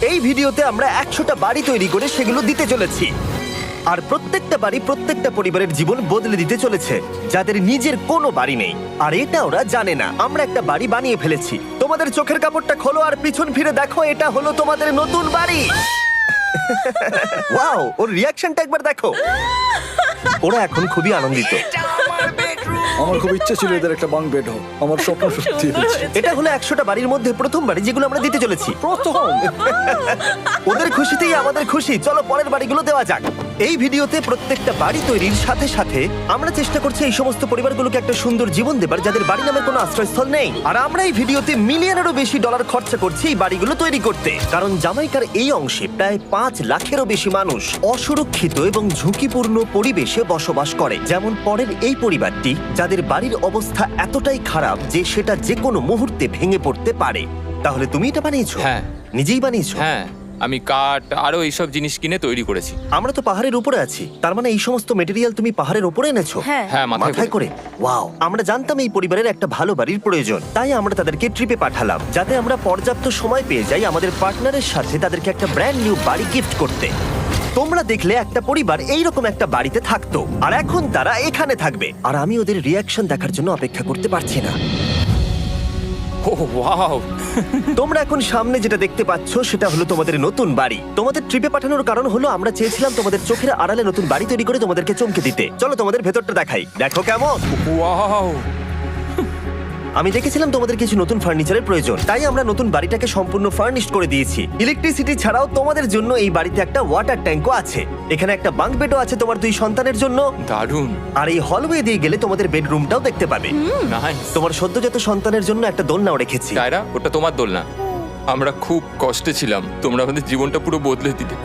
এই ভিডিওতে আমরা 100টা বাড়ি তৈরি করে সেগুলো দিতে চলেছি। আর প্রত্যেকটা বাড়ি প্রত্যেকটা পরিবারের জীবন বদলে দিতে চলেছে, যাদের নিজের কোনো বাড়ি নেই। আর এটা ওরা জানে না। আমরা একটা বাড়ি বানিয়ে ফেলেছি। তোমাদের চোখের কাপড়টা খোলো আর পিছন ফিরে দেখো, এটা হলো তোমাদের নতুন বাড়ি। ওয়াও, ওর রিয়াকশনটা একবার দেখো। ওরা এখন খুবই আনন্দিত। আমার খুব ইচ্ছে ছিল এদের একটা বাং বেড হোক, আমার স্বপ্ন সত্যি হয়েছে। এটা হলো 100টা বাড়ির মধ্যে প্রথম বাড়ি যেগুলো আমরা দিতে চলেছি। প্রথম ওদের খুশিতেই আমাদের খুশি। চলো পরের বাড়িগুলো দেওয়া যাক। এই ভিডিওতে প্রত্যেকটা বাড়ি তৈরির সাথে সাথে আমরা চেষ্টা করছি এই সমস্ত পরিবারগুলোকে একটা সুন্দর জীবন দেবার যাদের বাড়ি নামে কোনো আশ্রয়স্থল নেই। আর আমরা এই ভিডিওতে মিলিয়নেরও বেশি ডলার খরচা করছি এই বাড়িগুলো তৈরি করতে, কারণ জামাইকার এই অংশে প্রায় 5 লাখেরও বেশি মানুষ অসুরক্ষিত এবং ঝুঁকিপূর্ণ পরিবেশে বসবাস করে। যেমন পরের এই পরিবারটি, যাদের বাড়ির অবস্থা এতটাই খারাপ যে সেটা যে কোনো মুহূর্তে ভেঙে পড়তে পারে। তাহলে তুমি এটা বানিয়েছো? হ্যাঁ। নিজেই বানিয়েছো? হ্যাঁ, আমি কাঠ আরো এইসব জিনিস কিনে তৈরি করেছি। আমরা তো পাহাড়ের উপরে আছি, তার মানে এই সমস্ত মেটেরিয়াল তুমি পাহাড়ের উপরে এনেছো? হ্যাঁ। হ্যাঁ, মাথায় করে। ওয়াও, আমরা জানতাম এই পরিবারের একটা ভালো বাড়ির প্রয়োজন, তাই আমরা তাদেরকে ট্রিপে পাঠালাম যাতে আমরা পর্যাপ্ত সময় পেয়ে যাই আমাদের পার্টনারের সাথে তাদেরকে একটা ব্র্যান্ড নিউ বাড়ি গিফট করতে। তোমরা দেখলে একটা পরিবার এইরকম একটা বাড়িতে থাকতো, আর এখন তারা এখানে থাকবে। আর আমি ওদের রিয়াকশন দেখার জন্য অপেক্ষা করতে পারছি না। ও ওয়াও! তোমরা এখন সামনে যেটা দেখতে পাচ্ছ সেটা হলো তোমাদের নতুন বাড়ি। তোমাদের ট্রিপে পাঠানোর কারণ হলো আমরা চেয়েছিলাম তোমাদের চোখের আড়ালে নতুন বাড়ি তৈরি করে তোমাদেরকে চমকে দিতে। চলো তোমাদের ভেতরটা দেখাই, দেখো কেমন। ওয়াও! আমি দেখেছিলাম তোমাদের কিছু নতুন ফার্নিচারের প্রয়োজন, তাই আমরা নতুন বাড়িটাকে সম্পূর্ণ ফার্নিশড করে দিয়েছি। ইলেকট্রিসিটি ছাড়াও তোমাদের জন্য এই বাড়িতে একটা ওয়াটার ট্যাঙ্কও আছে। এখানে একটা বাঙ্ক বেডও আছে তোমার 2 সন্তানের জন্য। দারুণ! আর এই হলওয়ে দিয়ে গেলে তোমাদের বেডরুমটাও দেখতে পাবে। নাইস! তোমার সদ্যজাত সন্তানের জন্য একটা দোলনাও রেখেছি। টায়রা, ওটা তোমার দোলনা। আমরা খুব কষ্টে ছিলাম, তোমরা আমাদের জীবনটা পুরো বদলে দিলে।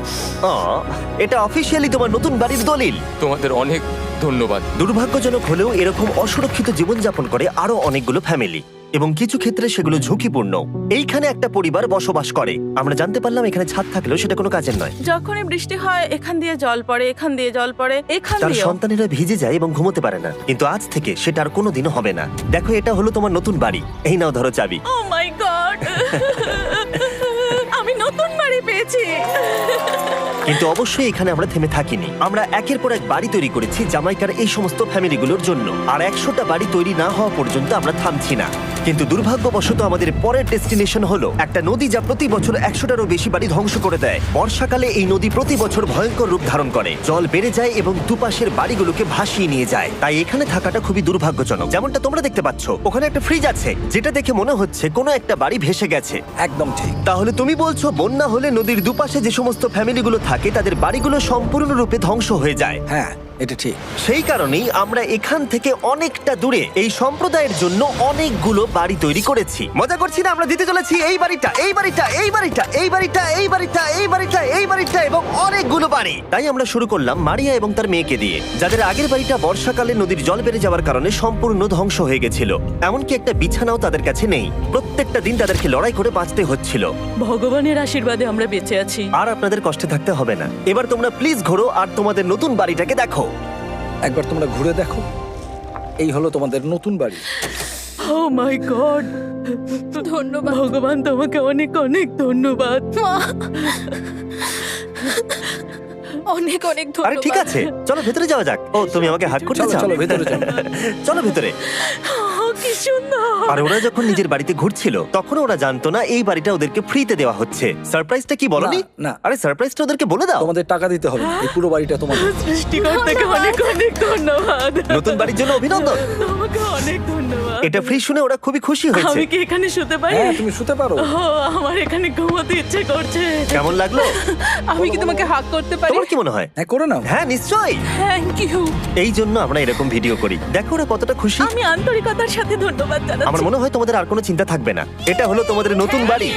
এটা অফিসিয়ালি তোমার নতুন বাড়ির দলিল। তোমাদের অনেক ধন্যবাদ। দুর্ভাগ্যজনক হলেও এরকম অসুরক্ষিত জীবনযাপন করে আরো অনেকগুলো ফ্যামিলি, এবং কিছু ক্ষেত্রে সেগুলো ঝুঁকিপূর্ণ। এইখানে একটা পরিবার বসবাস করে। আমরা জানতে পারলাম এখানে ছাদ থাকলেও সেটা কোনো কাজের নয়। যখনই বৃষ্টি হয় এখান দিয়ে জল পড়ে, এখান দিয়ে জল পড়ে, এখান তার দিয়ে। সন্তানেরা ভিজে যায় এবং ঘুমোতে পারে না, কিন্তু আজ থেকে সেটা আর কোনোদিনও হবে না। দেখো, এটা হলো তোমার নতুন বাড়ি। এই নাও, ধরো চাবি। ও মাই গড! আমি নতুন বাড়ি পেয়েছি। কিন্তু অবশ্যই এখানে আমরা থেমে থাকিনি। আমরা একের পর এক বাড়ি তৈরি করেছি জামাইকার এই সমস্ত ফ্যামিলিগুলোর জন্য। আর 100টা বাড়ি তৈরি না হওয়া পর্যন্ত আমরা থামছি না। কিন্তু দুর্ভাগ্যবশত আমাদের পরের ডেস্টিনেশন হলো একটা নদী যা প্রতি বছর 100টারও বেশি বাড়ি ধ্বংস করে দেয়। বর্ষাকালে এই নদী প্রতি বছর ভয়ঙ্কর রূপ ধারণ করে, জল বেড়ে যায় এবং দুপাশের বাড়িগুলোকে ভাসিয়ে নিয়ে যায়। তাই এখানে থাকাটা খুবই দুর্ভাগ্যজনক। যেমনটা তোমরা দেখতে পাচ্ছ, ওখানে একটা ফ্রিজ আছে যেটা দেখে মনে হচ্ছে কোনো একটা বাড়ি ভেসে গেছে। একদম ঠিক। তাহলে তুমি বলছো বন্যা হলে নদীর দুপাশে যে সমস্ত ফ্যামিলিগুলো থাকে তাদের বাড়িগুলো সম্পূর্ণরূপে ধ্বংস হয়ে যায়। হ্যাঁ, এটা ঠিক। সেই কারণেই আমরা এখান থেকে অনেকটা দূরে এই সম্প্রদায়ের জন্য অনেকগুলো বাড়ি তৈরি করেছি। মজা করছি না? আমরা দিতে চলেছি এই বাড়িটা, এই বাড়িটা, এই বাড়িটা, এই বাড়িটা, এই বাড়িটা, এই বাড়িটা, এই বাড়িটা এবং অনেকগুলো বাড়ি। তাই আমরা শুরু করলাম মারিয়া এবং তার মেয়েকে দিয়ে, যাদের আগের বাড়িটা বর্ষাকালে নদীর জল বেড়ে যাওয়ার কারণে সম্পূর্ণ ধ্বংস হয়ে গেছিল। এমনকি একটা বিছানাও তাদের কাছে নেই। প্রত্যেকটা দিন তাদেরকে লড়াই করে বাঁচতে হচ্ছিল। ভগবানের আশীর্বাদে আমরা বেঁচে আছি। আর আপনাদের কষ্টে থাকতে হবে না। এবার তোমরা প্লিজ ঘোরো আর তোমাদের নতুন বাড়িটাকে দেখো। একবার তোমরা ঘুরে দেখো, এই হলো তোমাদের নতুন বাড়ি। ও মাই গড! ধন্যবাদ ভগবান, তোমাকে অনেক অনেক ধন্যবাদ। অনেক অনেক আরে ধন্যবাদ। ঠিক আছে, চলো ভেতরে যাওয়া যাক। ও, তুমি আমাকে হাত করতে চলো চাও? চলো ভেতরে চলো। চলো ভেতরে। ও, কি সুন্দর! আর ওরা যখন নিজের বাড়িতে ঘুরছিল তখন ওরা জানতো না এই বাড়িটা ওদেরকে ফ্রিতে দেওয়া হচ্ছে। সারপ্রাইজটা কি বলনি? না, না। আরে সারপ্রাইজটা ওদেরকে বলে দাও। তোমাদের টাকা দিতে হবে, এই পুরো বাড়িটা তোমাদের। সৃষ্টিকর্তাকে অনেক অনেক ধন্যবাদ। নতুন বাড়ির জন্য অভিনন্দন। তোমাকে অনেক ধন্যবাদ। এটা ফ্রি শুনে ওরা খুবই খুশি হয়েছে। আমি কি এখানে শুতে পারি? হ্যাঁ, তুমি শুতে পারো। ও, আমার এখানে ঘুমোতে ইচ্ছে করছে। কেমন লাগলো? আমি কি তোমাকে হাক করতে পারি? তোমার কি মনে হয়? হ্যাঁ, করে নাও। হ্যাঁ, নিশ্চয়ই। Thank you. এই জন্য আমরা এরকম ভিডিও করি। দেখো ওরা কতটা খুশি। আমি আন্তরিকতার সাথে ধন্যবাদ আমার জানাচ্ছি। মনে হয় তোমাদের আর কোনো চিন্তা থাকবে না। এটা হলো তোমাদের নতুন বাড়ি।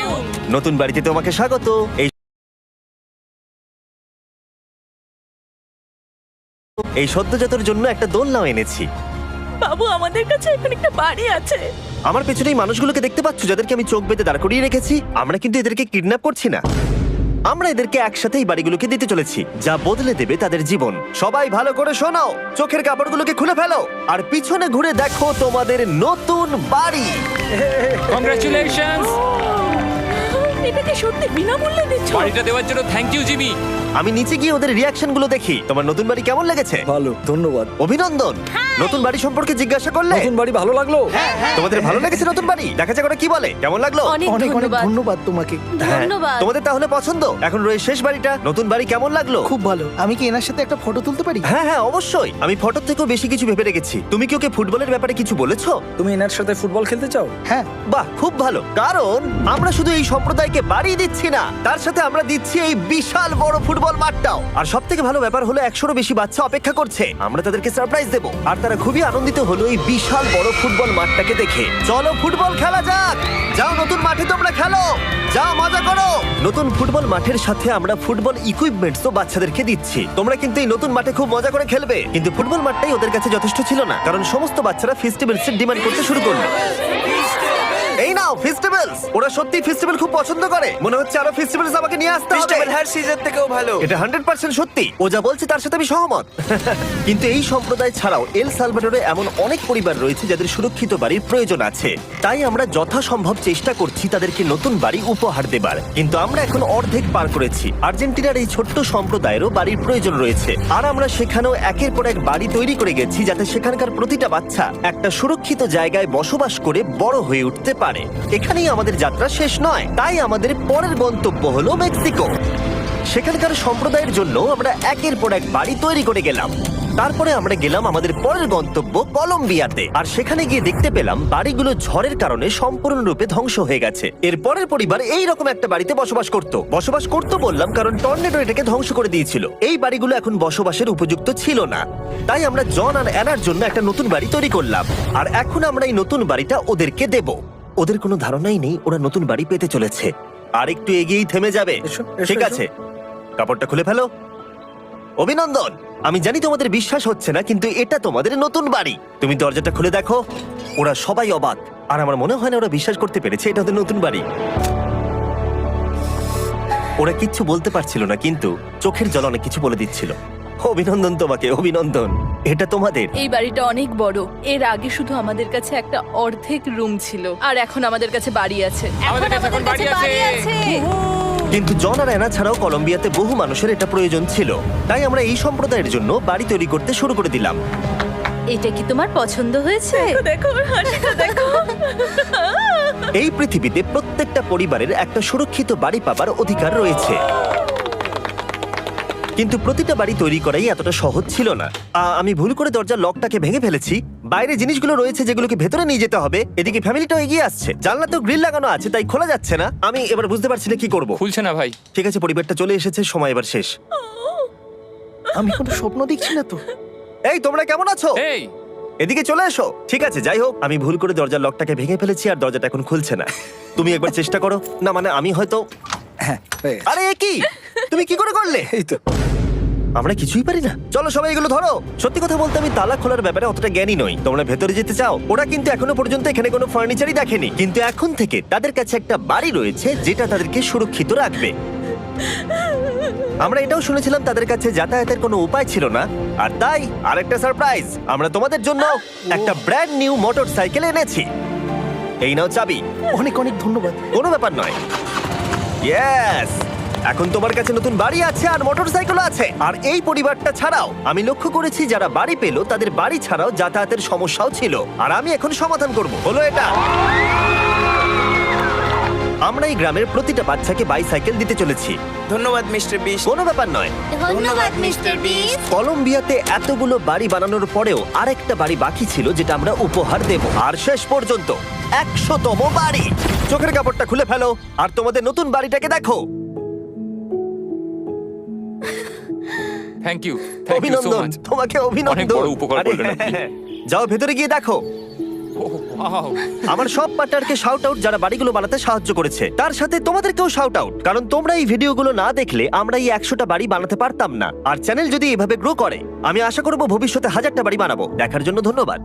নতুন বাড়িতে তোমাকে স্বাগত। এই সদ্যজাতর জন্য একটা দোলনাও এনেছি। বাবু, আমাদের কাছে এখন একটা বাড়ি আছে। আমার পেছনে এই মানুষগুলোকে দেখতে পাচ্ছ যাদেরকে আমি চোখ বেঁধে দাঁড় করিয়ে রেখেছি? আমরা কিন্তু এদেরকে কিডন্যাপ করছি না। আমরা এদেরকে একসাথে এই বাড়িগুলোকে দিতে চলেছি, যা বদলে দেবে তাদের জীবন। সবাই ভালো করে শোনো, চোখের কাপড়গুলোকে খুলে ফেলো আর পিছনে ঘুরে দেখো তোমাদের নতুন বাড়ি। কংগ্রাচুলেশনস! এটা কি সত্যি বিনামূল্যে দিচ্ছ? বাড়িটা দেওয়ার জন্য থ্যাংক ইউ জিমি। আমি নিচে গিয়ে ওদের রিয়াকশন গুলো দেখি। তোমার নতুন বাড়ি কেমন লেগেছে? ভালো, ধন্যবাদ। অভিনন্দন। নতুন বাড়ি সম্পর্কে জিজ্ঞাসা করলে? নতুন বাড়ি ভালো লাগলো? তোমাদের ভালো লেগেছে নতুন বাড়ি? দেখা যাক ওরা কি বলে। কেমন লাগলো? অনেক অনেক অনেক ধন্যবাদ। ধন্যবাদ তোমাকে। হ্যাঁ, ধন্যবাদ। তোমাদের তাহলে পছন্দ? এখন রয়েছে শেষ বাড়িটা। নতুন বাড়ি কেমন লাগলো? খুব ভালো। আমি কি এনার সাথে একটা ফটো তুলতে পারি? হ্যাঁ হ্যাঁ অবশ্যই। আমি ফটোর থেকেও বেশি কিছু ভেবে রেখেছি। তুমি কি ওকে ফুটবলের ব্যাপারে কিছু বলেছো? তুমি এনার সাথে ফুটবল খেলতে চাও? হ্যাঁ। বাহ, খুব ভালো। কারণ আমরা শুধু এই সম্প্রদায়কে বাড়ি দিচ্ছি না, তার সাথে আমরা দিচ্ছি এই বিশাল বড় ফুটবল মাঠটাও। আর সব থেকে ভালো ব্যাপার হলো 100-রও বেশি বাচ্চা অপেক্ষা করছে। আমরা তাদেরকে সারপ্রাইজ দেবো, আর তারা খুবই আনন্দিত হলো এই বিশাল বড় ফুটবল মাঠটাকে দেখে। চলো ফুটবল খেলা যাক। যাও নতুন মাঠে তোমরা খেলো, যাও মজা করো। নতুন ফুটবল মাঠের সাথে আমরা ফুটবল ইকুইপমেন্টস তো বাচ্চাদেরকে দিচ্ছি। তোমরা কিন্তু এই নতুন মাঠে খুব মজা করে খেলবে। কিন্তু ফুটবল মাঠটাই ওদের কাছে যথেষ্ট ছিল না, কারণ সমস্ত বাচ্চারা ফেস্টিভ্যালস এর ডিমান্ড করতে শুরু করলো। এই নাও ফেস্টিভ্যালস। ওরা সত্যি ফেস্টিভ্যাল খুব পছন্দ করে। মনে হচ্ছে আরো ফেস্টিভ্যালস আমাকে নিয়ে আসতে হবে। হ্যার সিজন থেকেও ভালো। এটা 100% সত্যি। ও যা বলছে তার সাথে আমি সহমত। কিন্তু এই সম্প্রদায় ছাড়াও এল সালভাডোরে এমন অনেক পরিবার রয়েছে যাদের সুরক্ষিত বাড়ির প্রয়োজন আছে। তাই আমরা যথাসম্ভব চেষ্টা করছি তাদেরকে নতুন বাড়ি উপহার দেবার। কিন্তু আমরা এখন অর্ধেক পার করেছি। আর্জেন্টিনার এই ছোট্ট সম্প্রদায়েরও বাড়ির প্রয়োজন রয়েছে, আর আমরা সেখানেও একের পর এক বাড়ি তৈরি করে গেছি যাতে সেখানকার প্রতিটা বাচ্চা একটা সুরক্ষিত জায়গায় বসবাস করে বড় হয়ে উঠতে পারে। এখানেই আমাদের যাত্রা শেষ নয়, তাই আমাদের পরের গন্তব্য হলো মেক্সিকো। সেখানকার সম্প্রদায়ের জন্য আমরা একের পর এক বাড়ি তৈরি করে গেলাম। তারপরে আমরা গেলাম আমাদের পরের গন্তব্য কলম্বিয়াতে, আর সেখানে গিয়ে দেখতে পেলাম বাড়িগুলো ঝড়ের কারণে সম্পূর্ণরূপে ধ্বংস হয়ে গেছে। এর পরের পরিবার এইরকম একটা বাড়িতে বসবাস করতো বললাম কারণ টর্নেডো এটাকে ধ্বংস করে দিয়েছিল। এই বাড়িগুলো এখন বসবাসের উপযুক্ত ছিল না, তাই আমরা জন আর অ্যানার জন্য একটা নতুন বাড়ি তৈরি করলাম। আর এখন আমরা এই নতুন বাড়িটা ওদেরকে দেব। ওদের কোনো ধারণাই নেই ওরা নতুন বাড়ি পেতে চলেছে। আর একটু এগিয়েই থেমে যাবে। এসো, এসো, ঠিক এসো। আছে, কাপড়টা খুলে ফেলো। অভিনন্দন। আমি জানি তোমাদের বিশ্বাস হচ্ছে না, কিন্তু এটা তোমাদের নতুন বাড়ি। তুমি দরজাটা খুলে দেখো। ওরা সবাই অবাক, আর আমার মনে হয় না ওরা বিশ্বাস করতে পেরেছে এটা ওদের নতুন বাড়ি। ওরা কিচ্ছু বলতে পারছিল না, কিন্তু চোখের জল অনেক কিছু বলে দিচ্ছিল। অভিনন্দন তোমাকে, অভিনন্দন। এটা তোমাদের। এই বাড়িটা অনেক বড়। এর আগে শুধু আমাদের কাছে একটা অর্ধেক রুম ছিল, আর এখন আমাদের কাছে বাড়ি আছে। আমাদের কাছে এখন বাড়ি আছে। কিন্তু জন আর অ্যানা ছাড়াও কলম্বিয়াতে বহু মানুষের এটা প্রয়োজন ছিল, তাই আমরা এই সম্প্রদায়ের জন্য বাড়ি তৈরি করতে শুরু করে দিলাম। এটা কি তোমার পছন্দ হয়েছে? দেখো ওর হাসিটা দেখো। এই পৃথিবীতে প্রত্যেকটা পরিবারের একটা সুরক্ষিত বাড়ি পাবার অধিকার রয়েছে, কিন্তু প্রতিটা বাড়ি তৈরি করাই এতটা সহজ ছিল না। আমি ভুল করে দরজার লকটাকে ভেঙে ফেলেছি। বাইরে জিনিসগুলো রয়েছে যেগুলোকে ভেতরে নিয়ে যেতে হবে। এদিকে ফ্যামিলিটাও এগিয়ে আসছে। জানলা তো গ্রিল লাগানো আছে, তাই খোলা যাচ্ছে না। আমি এবার বুঝতে পারছি না কি করব। খুলছে না ভাই। ঠিক আছে, পরিবারটা চলে এসেছে, সময় এবার শেষ। আমি কোনো স্বপ্ন দেখছি না তো। এই তোমরা কেমন আছো? এই এদিকে চলে এসো। ঠিক আছে, যাই হোক, আমি ভুল করে দরজার লকটাকে ভেঙে ফেলেছি আর দরজাটা এখন খুলছে না। তুমি একবার চেষ্টা করো না, মানে আমি হয়তো। হ্যাঁ, হয়ে গেছে। আরে এ কি, তুমি কি করে করলে? এই তো। আমরা কিছুই পারি না। চলো সবাই এগুলো ধরো। সত্যি কথা বলতে আমি তালা খোলার ব্যাপারে অতটা জ্ঞানী নই। তোমরা ভেতরে যেতে চাও? ওরা কিন্তু এখনো পর্যন্ত এখানে কোনো ফার্নিচারই দেখেনি, কিন্তু এখন থেকে তাদের কাছে একটা বাড়ি রয়েছে যেটা তাদেরকে সুরক্ষিত রাখবে। আমরা এটাও শুনেছিলাম তাদের কাছে যাতায়াতের কোনো উপায় ছিল না, আর তাই আরেকটা সারপ্রাইজ, আমরা তোমাদের জন্য একটা ব্র্যান্ড নিউ মোটরসাইকেল এনেছি। এই নাও চাবি। অনেক অনেক ধন্যবাদ। কোনো ব্যাপার নয়। ইয়েস, এখন তোমার কাছে নতুন বাড়ি আছে আর মোটরসাইকেল আছে। আর এই পরিবারটা ছাড়াও আমি লক্ষ্য করেছি যারা বাড়ি পেল তাদের বাড়ি ছাড়াও যাতায়াতের সমস্যাও ছিল, আর আমি এখন সমাধান করব। হলো এটা। আমরা এই গ্রামের প্রতিটা বাচ্চাকে বাইসাইকেল দিতে চলেছি। ধন্যবাদ মিস্টার বিশ। কোনো ব্যাপার নয়। ধন্যবাদ মিস্টার বিস। কলম্বিয়াতে এতগুলো বাড়ি বানানোর পরেও আরেকটা বাড়ি বাকি ছিল যেটা আমরা উপহার দেব। আর শেষ পর্যন্ত 100তম বাড়ি। চোখের কাপড়টা খুলে ফেলো আর তোমাদের নতুন বাড়িটাকে দেখো। Thank you, thank you so অভিনন্দন মাচ। তোমাকে, অভিনন্দন। অনেক বড় উপকার আরে, করলেন আপনি। যাও ভেতরে গিয়ে দেখো। ওয়াও, আমার সব পার্টনারকে শাউট আউট যারা বাড়িগুলো বানাতে সাহায্য করেছে। তার সাথে তোমাদেরকেও শাউট আউট, কারণ তোমরা এই ভিডিওগুলো না দেখলে আমরা এই 100টা বাড়ি বানাতে পারতাম না। আর চ্যানেল যদি এভাবে গ্রো করে, আমি আশা করব ভবিষ্যতে 1000টা বাড়ি বানাবো। দেখার জন্য ধন্যবাদ।